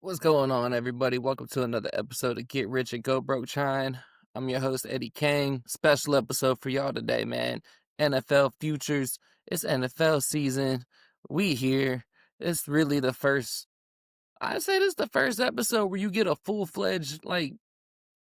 What's going on, everybody? Welcome to another episode of Get Rich and Go Broke Shine. I'm your host, Eddie Kang. Special episode for y'all today, man. NFL futures. It's NFL season. We here. It's really the first, I'd say this is the first episode where you get a full-fledged,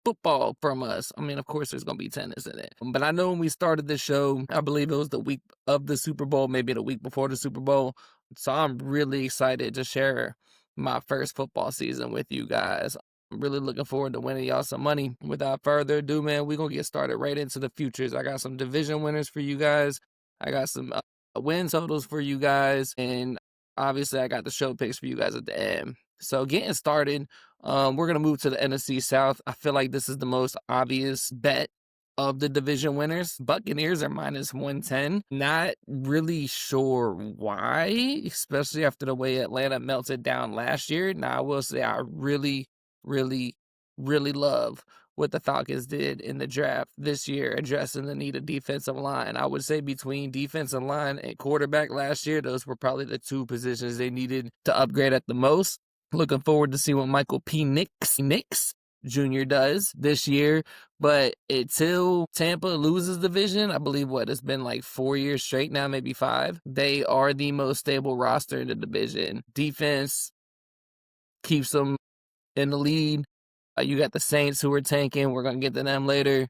football from us. I mean, of course, there's going to be tennis in it. But I know when we started this show, I believe it was the week of the Super Bowl, maybe the week before the Super Bowl. So I'm really excited to share my first football season with you guys. I'm really looking forward to winning y'all some money. Without further ado, man, we're going to get started right into the futures. I got some division winners for you guys. I got some win totals for you guys. And obviously, I got the show picks for you guys at the end. So getting started, we're going to move to the NFC South. I feel like this is the most obvious bet of the division winners. Buccaneers are minus 110. Not really sure why, especially after the way Atlanta melted down last year. Now, I will say I really, really, really love what the Falcons did in the draft this year, addressing the need of defensive line. I would say between defensive line and quarterback last year, those were probably the two positions they needed to upgrade at the most. Looking forward to see what Michael P. Nix Jr. does this year. But until Tampa loses division, I believe it's been like 4 years straight now, maybe 5. They are the most stable roster in the division. Defense keeps them in the lead. You got the Saints who are tanking. We're going to get to them later.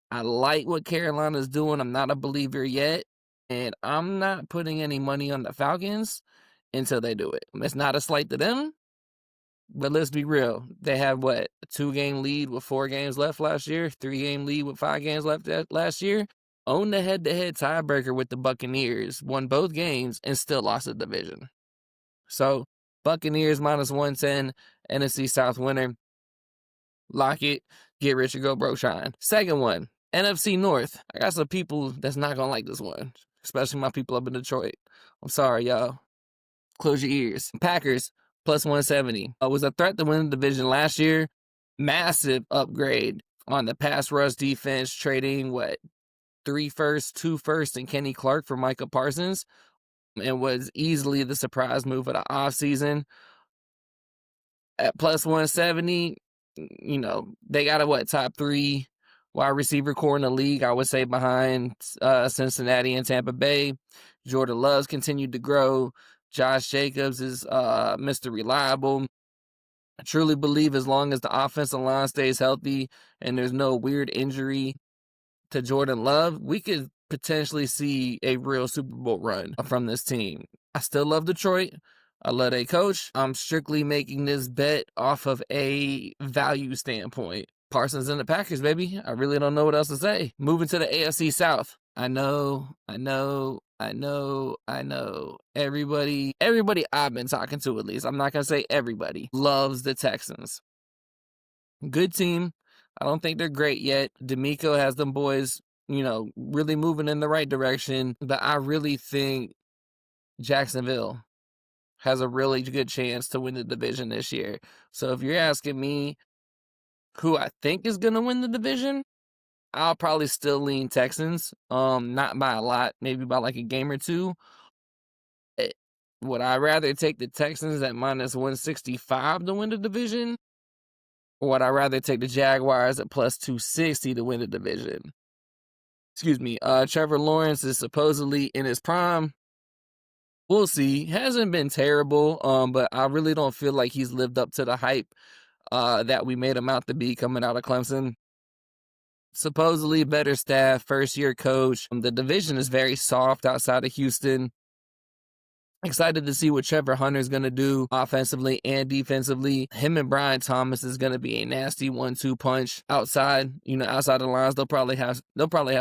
I like what Carolina's doing. I'm not a believer yet. And I'm not putting any money on the Falcons until they do it. It's not a slight to them. But let's be real. They have a 2-game lead with 4 games left last year, 3-game lead with 5 games left last year. Owned the head-to-head tiebreaker with the Buccaneers, won both games, and still lost the division. So, Buccaneers minus 110, NFC South winner. Lock it, get rich or go broke shine. Second one, NFC North. I got some people that's not going to like this one, especially my people up in Detroit. I'm sorry, y'all. Close your ears. Packers, plus 170. Was a threat to win the division last year. Massive upgrade on the pass rush defense, trading 3 firsts, 2 firsts, and Kenny Clark for Micah Parsons, and was easily the surprise move of the offseason. At plus 170, they got a top 3 wide receiver core in the league, I would say, behind Cincinnati and Tampa Bay. Jordan Love's continued to grow. Josh Jacobs is Mr. Reliable. I truly believe as long as the offensive line stays healthy and there's no weird injury to Jordan Love, we could potentially see a real Super Bowl run from this team. I still love Detroit. I love their coach. I'm strictly making this bet off of a value standpoint. Parsons and the Packers, baby. I really don't know what else to say. Moving to the AFC South. I know. Everybody I've been talking to, at least, I'm not going to say everybody, loves the Texans. Good team. I don't think they're great yet. D'Amico has them boys, really moving in the right direction. But I really think Jacksonville has a really good chance to win the division this year. So if you're asking me who I think is going to win the division, I'll probably still lean Texans. Not by a lot, maybe by like a game or two. Would I rather take the Texans at minus 165 to win the division? Or would I rather take the Jaguars at plus 260 to win the division? Excuse me. Trevor Lawrence is supposedly in his prime. We'll see. Hasn't been terrible, but I really don't feel like he's lived up to the hype that we made him out to be coming out of Clemson. Supposedly better staff, first-year coach. The division is very soft outside of Houston. Excited to see what Trevor Hunter's going to do offensively and defensively. Him and Brian Thomas is going to be a nasty 1-2 punch outside. Outside the lines, they'll probably have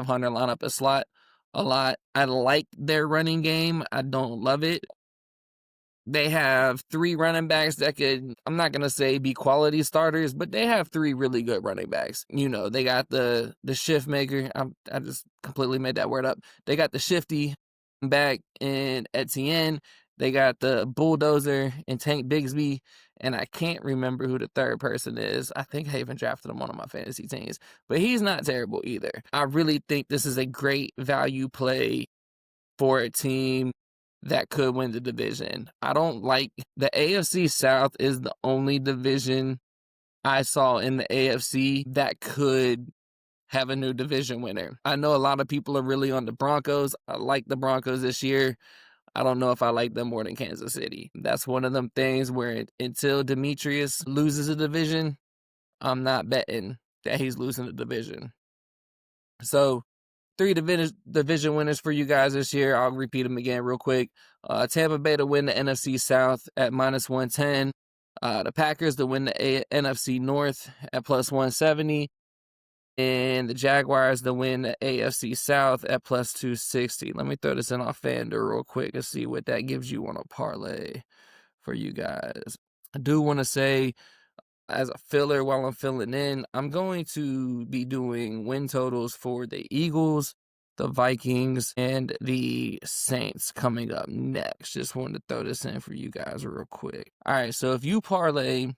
Hunter line up a slot a lot. I like their running game. I don't love it. They have 3 running backs that could, I'm not going to say be quality starters, but they have 3 really good running backs. They got the shift maker. I just completely made that word up. They got the shifty back in Etienne. They got the bulldozer and Tank Bigsby, and I can't remember who the third person is. I think I even drafted him on one of my fantasy teams, but he's not terrible either. I really think this is a great value play for a team that could win the division. I don't like the AFC South is the only division I saw in the AFC that could have a new division winner. I know a lot of people are really on the Broncos. I like the Broncos this year. I don't know if I like them more than Kansas City. That's one of them things where until Demetrius loses a division, I'm not betting that he's losing the division. So 3 division winners for you guys this year. I'll repeat them again real quick. Tampa Bay to win the NFC South at -110. The Packers to win the NFC North at +170. And the Jaguars to win the AFC South at +260. Let me throw this in off FanDuel real quick and see what that gives you on a parlay for you guys. I do want to say, as a filler while I'm filling in, I'm going to be doing win totals for the Eagles, the Vikings, and the Saints coming up next. Just wanted to throw this in for you guys real quick. All right, so if you parlay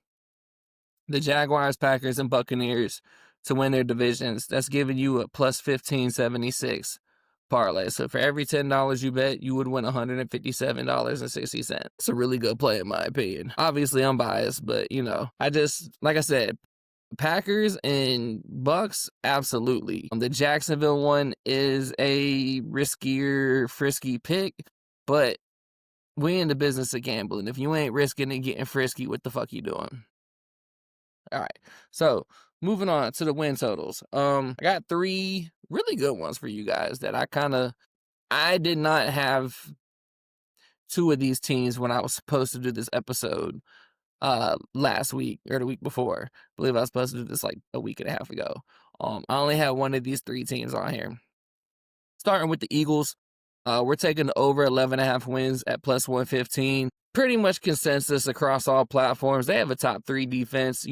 the Jaguars, Packers, and Buccaneers to win their divisions, that's giving you a +1576 parlay. So for every $10 you bet, you would win $157.60. It's a really good play in my opinion. Obviously, I'm biased, but like I said, Packers and Bucks, absolutely. The Jacksonville one is a riskier, frisky pick, but we in the business of gambling. If you ain't risking and getting frisky, what the fuck you doing? All right, so moving on to the win totals. I got 3 really good ones for you guys that I did not have 2 of these teams when I was supposed to do this episode last week or the week before. I believe I was supposed to do this like a week and a half ago. I only had 1 of these 3 teams on here. Starting with the Eagles, we're taking the over 11.5 wins at +115. Pretty much consensus across all platforms. They have a top 3 defense,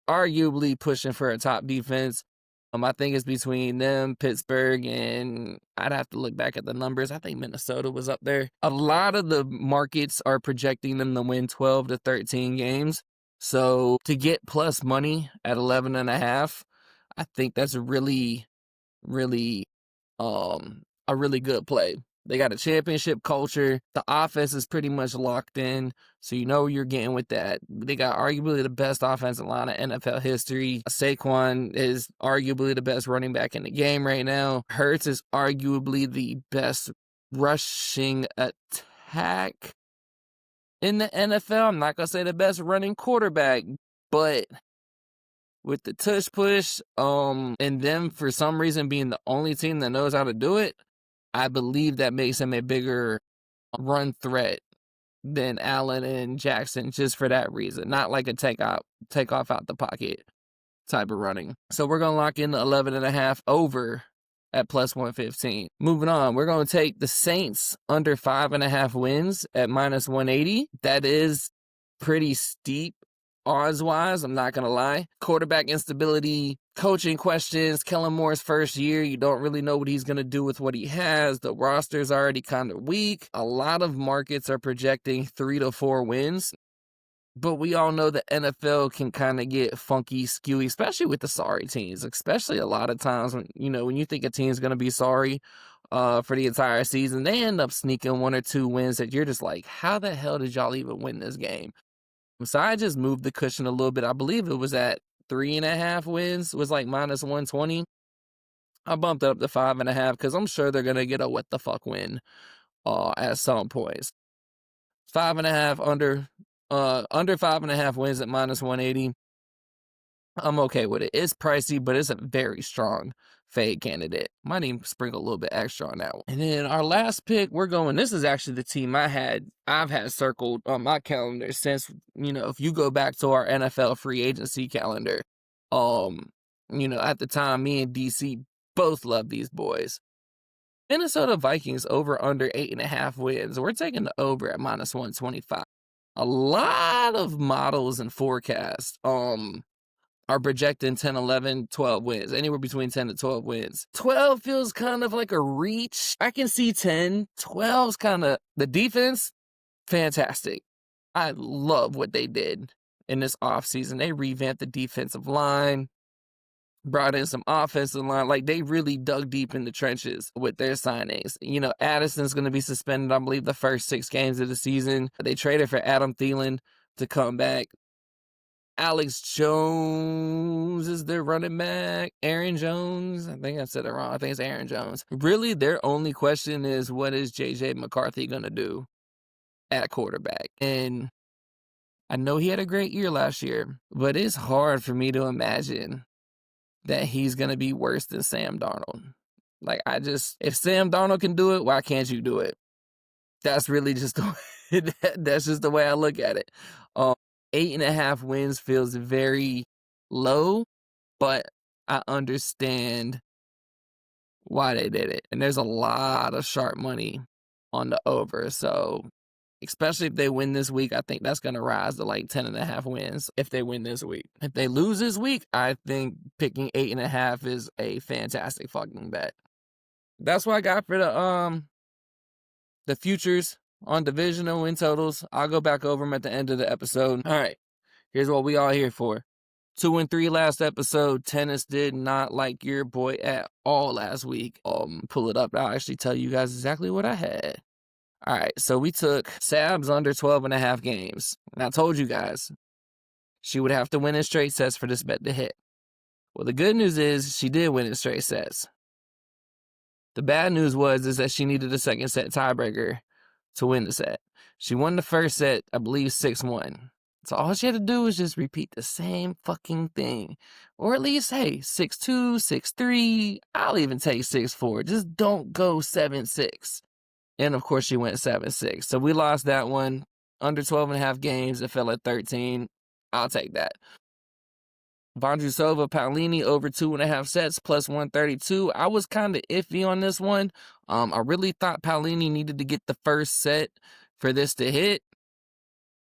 arguably pushing for a top defense. I think it's between them, Pittsburgh, and I'd have to look back at the numbers. I think Minnesota was up there. A lot of the markets are projecting them to win 12 to 13 games. So to get plus money at 11.5, I think that's really, really a really good play. They got a championship culture. The offense is pretty much locked in, so you know you're getting with that. They got arguably the best offensive line in NFL history. Saquon is arguably the best running back in the game right now. Hurts is arguably the best rushing attack in the NFL. I'm not going to say the best running quarterback, but with the tush push, and them for some reason being the only team that knows how to do it, I believe that makes him a bigger run threat than Allen and Jackson just for that reason. Not like a take off out the pocket type of running. So we're going to lock in the 11.5 over at +115. Moving on, we're going to take the Saints under 5.5 wins at -180. That is pretty steep odds-wise, I'm not going to lie. Quarterback instability, coaching questions, Kellen Moore's first year, you don't really know what he's going to do with what he has. The roster's already kind of weak. A lot of markets are projecting 3 to 4 wins. But we all know the NFL can kind of get funky, skewy, especially with the sorry teams. Especially a lot of times when you think a team's going to be sorry for the entire season, they end up sneaking 1 or 2 wins that you're just like, how the hell did y'all even win this game? So I just moved the cushion a little bit. I believe it was at 3.5 wins, was like -120. I bumped it up to 5.5 because I'm sure they're going to get a what the fuck win at some points. 5.5 under 5.5 wins at -180. I'm okay with it. It's pricey, but it's a very strong fade candidate. Might even sprinkle a little bit extra on that one. And then our last pick, this is actually the team I've had circled on my calendar since, if you go back to our NFL free agency calendar, at the time, me and DC both love these boys. Minnesota Vikings over under 8.5 wins. We're taking the over at -125. A lot of models and forecasts, are projecting 10, 11, 12 wins, anywhere between 10 to 12 wins. 12 feels kind of like a reach. I can see 10. 12's kind of, the defense, fantastic. I love what they did in this offseason. They revamped the defensive line. brought in some offensive line. Like, they really dug deep in the trenches with their signings. You know, Addison's going to be suspended, I believe, the first 6 games of the season. They traded for Adam Thielen to come back. Alex Jones is their running back. Aaron Jones. I think I said it wrong. I think it's Aaron Jones. Really, their only question is, what is J.J. McCarthy going to do at quarterback? And I know he had a great year last year, but it's hard for me to imagine that he's going to be worse than Sam Darnold. Like, if Sam Darnold can do it, why can't you do it? That's really just the way, that's just the way I look at it. 8.5 wins feels very low, but I understand why they did it. And there's a lot of sharp money on the over. So, especially if they win this week, I think that's going to rise to like 10.5 wins if they win this week. If they lose this week, I think picking 8.5 is a fantastic fucking bet. That's what I got for the futures on divisional win totals. I'll go back over them at the end of the episode. All right, here's what we all here for. 2-3 last episode. Tennis did not like your boy at all last week. Pull it up. I'll actually tell you guys exactly what I had. All right, so we took Sabs under 12.5 games. And I told you guys she would have to win in straight sets for this bet to hit. Well, the good news is she did win in straight sets. The bad news is that she needed a second set tiebreaker to win the set. She won the first set, I believe, 6-1. So all she had to do was just repeat the same fucking thing. Or at least, hey, 6-2, 6-3, I'll even take 6-4. Just don't go 7-6. And, of course, she went 7-6. So we lost that one. Under 12.5 games, it fell at 13. I'll take that. Vondrousova, Paolini over 2.5 sets plus 132. I was kind of iffy on this one. I really thought Paolini needed to get the first set for this to hit.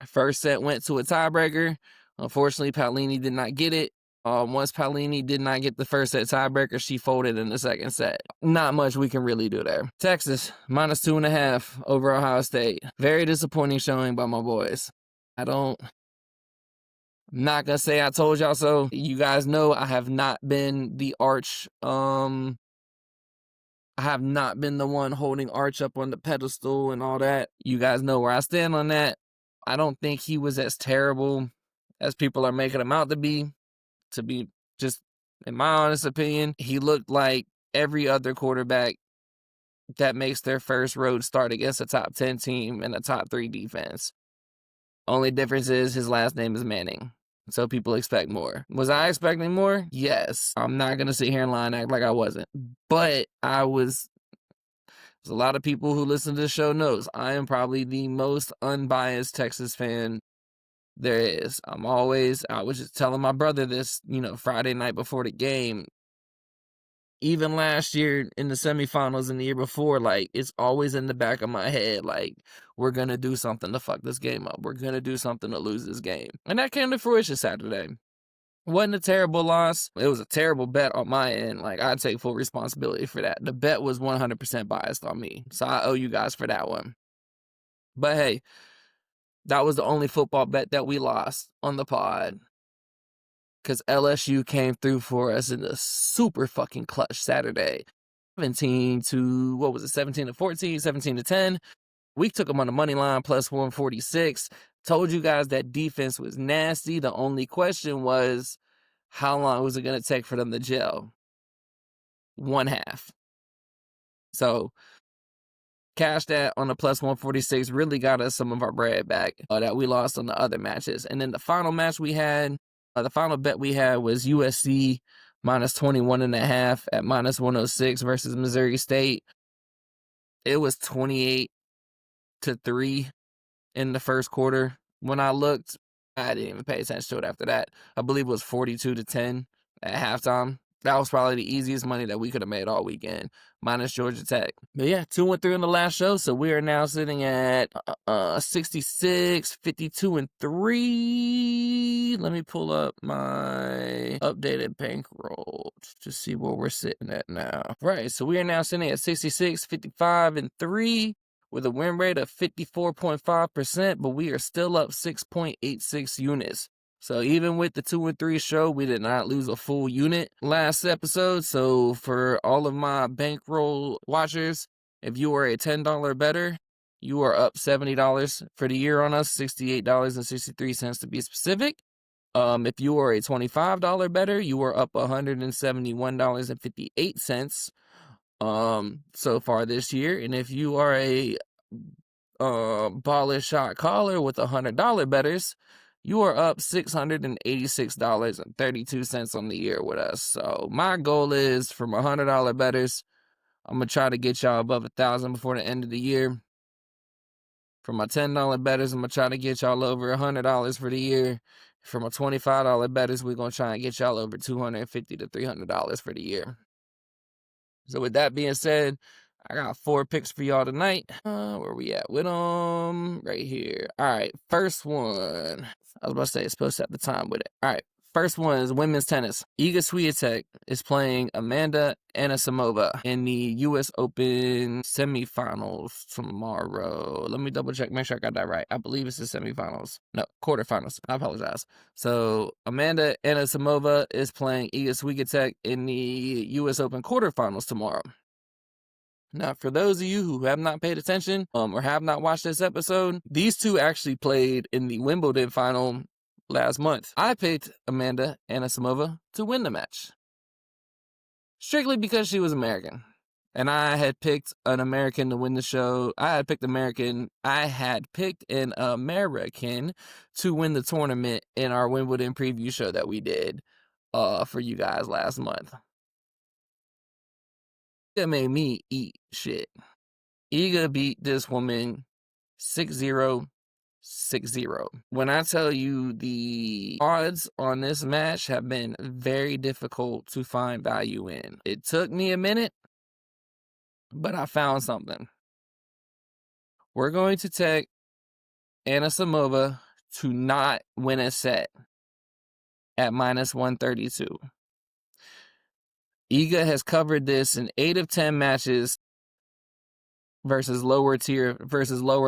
First set went to a tiebreaker. Unfortunately, Paolini did not get it. Once Paolini did not get the first set tiebreaker, she folded in the second set. Not much we can really do there. Texas, minus 2.5 over Ohio State. Very disappointing showing by my boys. I'm not gonna say I told y'all so. You guys know I have not been the Arch. I have not been the one holding Arch up on the pedestal and all that. You guys know where I stand on that. I don't think he was as terrible as people are making him out to be. To be just, in my honest opinion, he looked like every other quarterback that makes their first road start against a top 10 team and a top 3 defense. Only difference is his last name is Manning. So people expect more. Was I expecting more? Yes. I'm not going to sit here and lie and act like I wasn't. But there's a lot of people who listen to the show knows I am probably the most unbiased Texas fan there is. I was just telling my brother this, Friday night before the game. Even last year in the semifinals and the year before, like, it's always in the back of my head, like, we're going to do something to fuck this game up. We're going to do something to lose this game. And that came to fruition Saturday. Wasn't a terrible loss. It was a terrible bet on my end. Like, I take full responsibility for that. The bet was 100% biased on me. So I owe you guys for that one. But hey, that was the only football bet that we lost on the pod. Because LSU came through for us in a super fucking clutch Saturday. 17 to 14, 17 to 10. We took them on the money line plus 146. Told you guys that defense was nasty. The only question was, how long was it going to take for them to gel? 1/2. So, cash that on the plus 146 really got us some of our bread back that we lost on the other matches. And then the final match we had, the final bet we had was USC minus 21.5 at minus 106 versus Missouri State. It was 28-3 in the first quarter. When I looked, I didn't even pay attention to it after that. I believe it was 42-10 at halftime. That was probably the easiest money that we could have made all weekend, minus Georgia Tech. But yeah, 2-3 in the last show, so we are now sitting at 66, 52-3. Let me pull up my updated bankroll to see where we're sitting at now. Right, so we are now sitting at 66, 55-3 with a win rate of 54.5%, but we are still up 6.86 units. So even with the 2 and 3 show, we did not lose a full unit last episode. So for all of my bankroll watchers, if you are a $10 better, you are up $70 for the year on us, $68.63 to be specific. If you are a $25 better, you are up $171.58 so far this year. And if you are a baller shot caller with $100 betters, you are up $686.32 on the year with us. So my goal is from $100 betters, I'm gonna try to get y'all above 1,000 before the end of the year. For my $10 betters, I'm gonna try to get y'all over $100 for the year. For my $25 betters, we're gonna try and get y'all over $250 to $300 for the year. So with that being said, I got 4 picks for y'all tonight. Where we at with them? Right here. All right, first one. I was about to say it's supposed to have the time with it. All right, first one is women's tennis. Iga Swiatek is playing Amanda Anisimova in the U.S. Open semifinals tomorrow. Let me double check, make sure I got that right. I believe it's the semifinals. No, quarterfinals. I apologize. So Amanda Anisimova is playing Iga Swiatek in the U.S. Open quarterfinals tomorrow. Now, for those of you who have not paid attention or have not watched this episode, these two actually played in the Wimbledon final last month. I picked Amanda Anisimova to win the match, strictly because she was American. And I had picked an American to win the show. I had picked an American to win the tournament in our Wimbledon preview show that we did for you guys last month. That made me eat shit. Iga beat this woman 6-0, 6-0. When I tell you the odds on this match have been very difficult to find value in. It took me a minute, but I found something. We're going to take Anisimova to not win a set at -132. Iga has covered this in 8 of 10 matches versus lower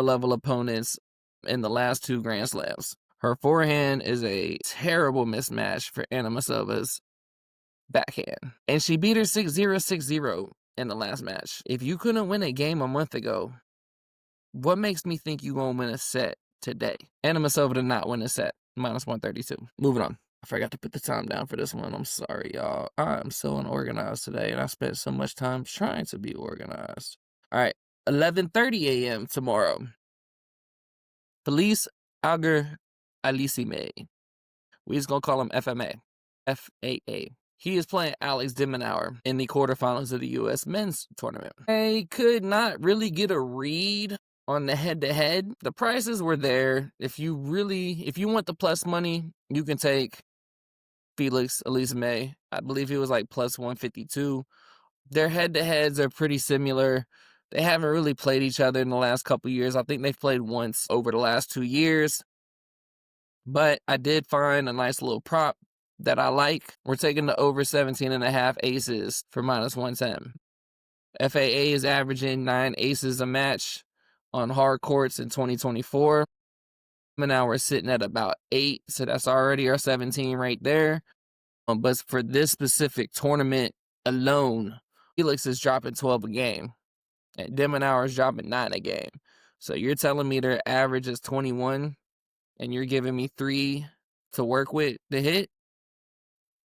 level opponents in the last 2 Grand Slams. Her forehand is a terrible mismatch for Animisova's backhand. And she beat her 6-0, 6-0 in the last match. If you couldn't win a game a month ago, what makes me think you're going to win a set today? Animisova did not win a set, -132. Moving on. I forgot to put the time down for this one. I'm sorry, y'all. I'm so unorganized today, and I spent so much time trying to be organized. All right, 11:30 a.m. tomorrow. Felice Auger-Aliassime. We just gonna call him FMA. FAA. He is playing Alex de Minaur in the quarterfinals of the U.S. men's tournament. I could not really get a read on the head-to-head. The prices were there. If you want the plus money, you can take Felix Auger-Aliassime. I believe he was like plus 152. Their head-to-heads are pretty similar. They haven't really played each other in the last couple years. I think they've played once over the last 2 years. But I did find a nice little prop that I like. We're taking the over 17.5 aces for -110. FAA is averaging 9 aces a match on hard courts in 2024. Now we're sitting at about 8, so that's already our 17 right there. But for this specific tournament alone, Felix is dropping 12 a game, and de Minaur is dropping 9 a game. So you're telling me their average is 21, and you're giving me 3 to work with to hit?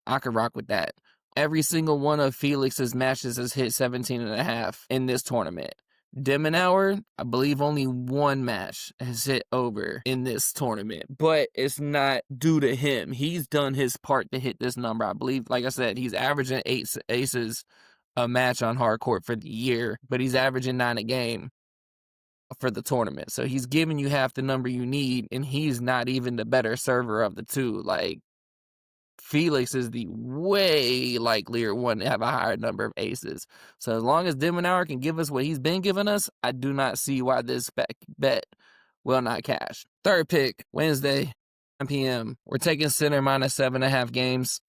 I could rock with that. Every single one of Felix's matches has hit 17.5 in this tournament. De Minaur, I believe only 1 match has hit over in this tournament, but it's not due to him. He's done his part to hit this number. I believe, like I said, he's averaging 8 aces a match on hard court for the year, but he's averaging 9 a game for the tournament. So he's giving you half the number you need, and he's not even the better server of the two. Like, Felix is the way likelier one to have a higher number of aces. So as long as de Minaur can give us what he's been giving us, I do not see why this bet will not cash. Third pick, Wednesday, 9 p.m. We're taking center -7.5 games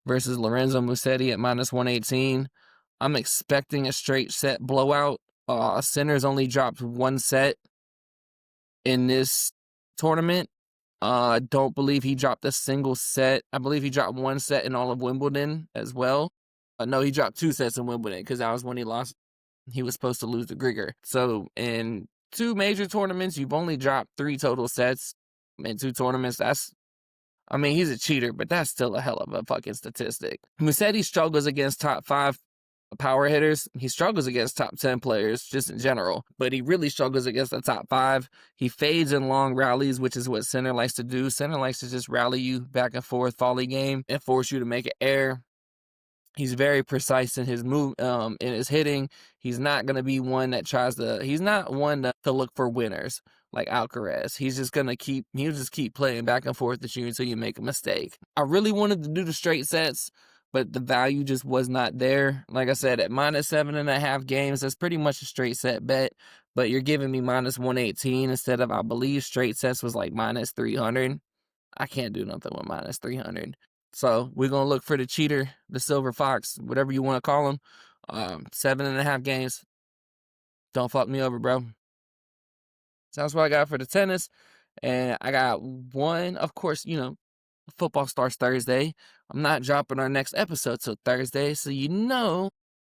versus Lorenzo Musetti at -118. I'm expecting a straight set blowout. Center's only dropped 1 set in this tournament. I don't believe he dropped a single set. I believe he dropped one set in all of Wimbledon as well. No, he dropped 2 sets in Wimbledon because that was when he lost. He was supposed to lose to Grigor. So in 2 major tournaments, you've only dropped 3 total sets in 2 tournaments. I mean, he's a cheater, but that's still a hell of a fucking statistic. Musetti struggles against top 5 power hitters. He struggles against top 10 players just in general, but he really struggles against the top 5. He fades in long rallies, which is what center likes to do. Center likes to just rally you back and forth volley game and force you to make an error. He's very precise in his move, in his hitting. He's not going to be one that he's not one to look for winners like Alcaraz. He'll just keep playing back and forth at you until you make a mistake. I really wanted to do the straight sets, but the value just was not there. Like I said, at -7.5 games, that's pretty much a straight set bet, but you're giving me -118 instead of, I believe straight sets was like -300. I can't do nothing with -300. So we're going to look for the cheater, the silver fox, whatever you want to call him. 7.5 games. Don't fuck me over, bro. So that's what I got for the tennis. And I got one, of course, football starts Thursday. I'm not dropping our next episode till Thursday. So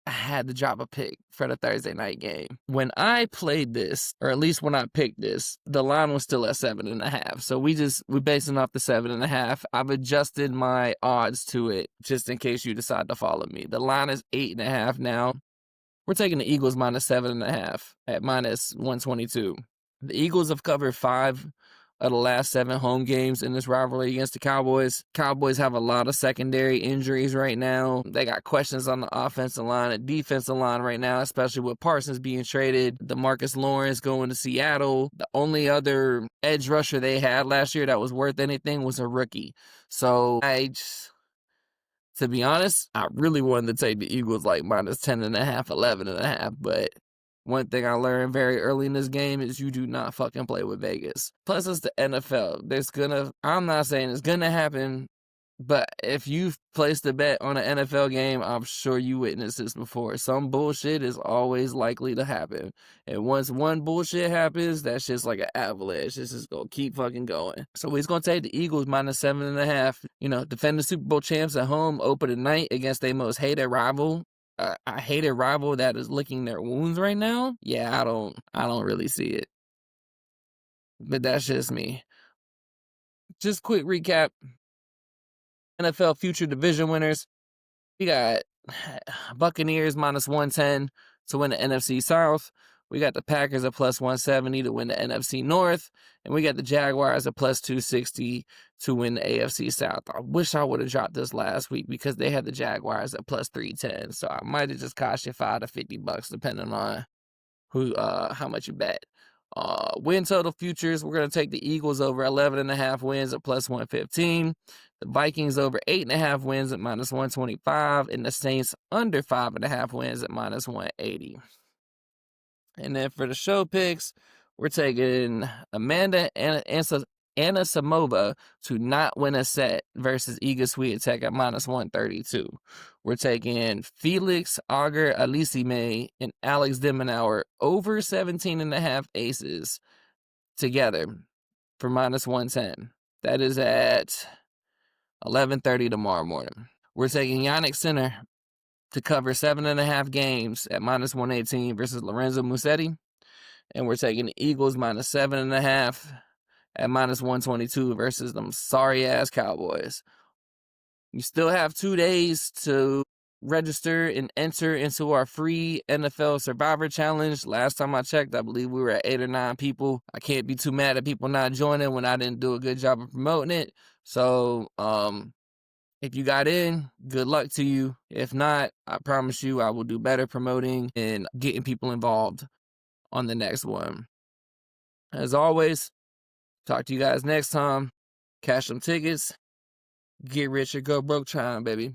I had to drop a pick for the Thursday night game. When I played this, or at least when I picked this, the line was still at 7.5. So we're basing off the 7.5. I've adjusted my odds to it just in case you decide to follow me. The line is 8.5 now. We're taking the Eagles -7.5 at -122. The Eagles have covered 5 of the last 7 home games in this rivalry against the Cowboys. Cowboys have a lot of secondary injuries right now. They got questions on the offensive line and defensive line right now, especially with Parsons being traded, DeMarcus Lawrence going to Seattle. The only other edge rusher they had last year that was worth anything was a rookie. So to be honest, I really wanted to take the Eagles like -10.5, 11.5, but one thing I learned very early in this game is you do not fucking play with Vegas. Plus, it's the NFL. I'm not saying it's gonna happen, but if you've placed a bet on an NFL game, I'm sure you witnessed this before. Some bullshit is always likely to happen. And once one bullshit happens, that's just like an avalanche. It's just gonna keep fucking going. So he's gonna take the Eagles -7.5. Defending Super Bowl champs at home, opening night against their most hated rival. A hated rival that is licking their wounds right now. Yeah, I don't really see it. But that's just me. Just quick recap. NFL future division winners. We got Buccaneers -110 to win the NFC South. We got the Packers at +170 to win the NFC North. And we got the Jaguars at +260 to win the AFC South. I wish I would have dropped this last week because they had the Jaguars at +310. So I might have just cost you $5 to $50 depending on how much you bet. Win total futures, we're going to take the Eagles over 11.5 wins at +115. The Vikings over 8.5 wins at -125. And the Saints under 5.5 wins at -180. And then for the show picks, we're taking Amanda Anisimova to not win a set versus Iga Swiatek at -132. We're taking Felix Auger Aliassime and Alex de Minaur over 17.5 aces together for -110. That is at 11:30 tomorrow morning. We're taking Yannick Sinner to cover 7.5 games at -118 versus Lorenzo Musetti. And we're taking the Eagles -7.5 at -122 versus them sorry-ass Cowboys. You still have 2 days to register and enter into our free NFL Survivor Challenge. Last time I checked, I believe we were at 8 or 9 people. I can't be too mad at people not joining when I didn't do a good job of promoting it. So, if you got in, good luck to you. If not, I promise you I will do better promoting and getting people involved on the next one. As always, talk to you guys next time. Cash some tickets. Get rich or go broke time, baby.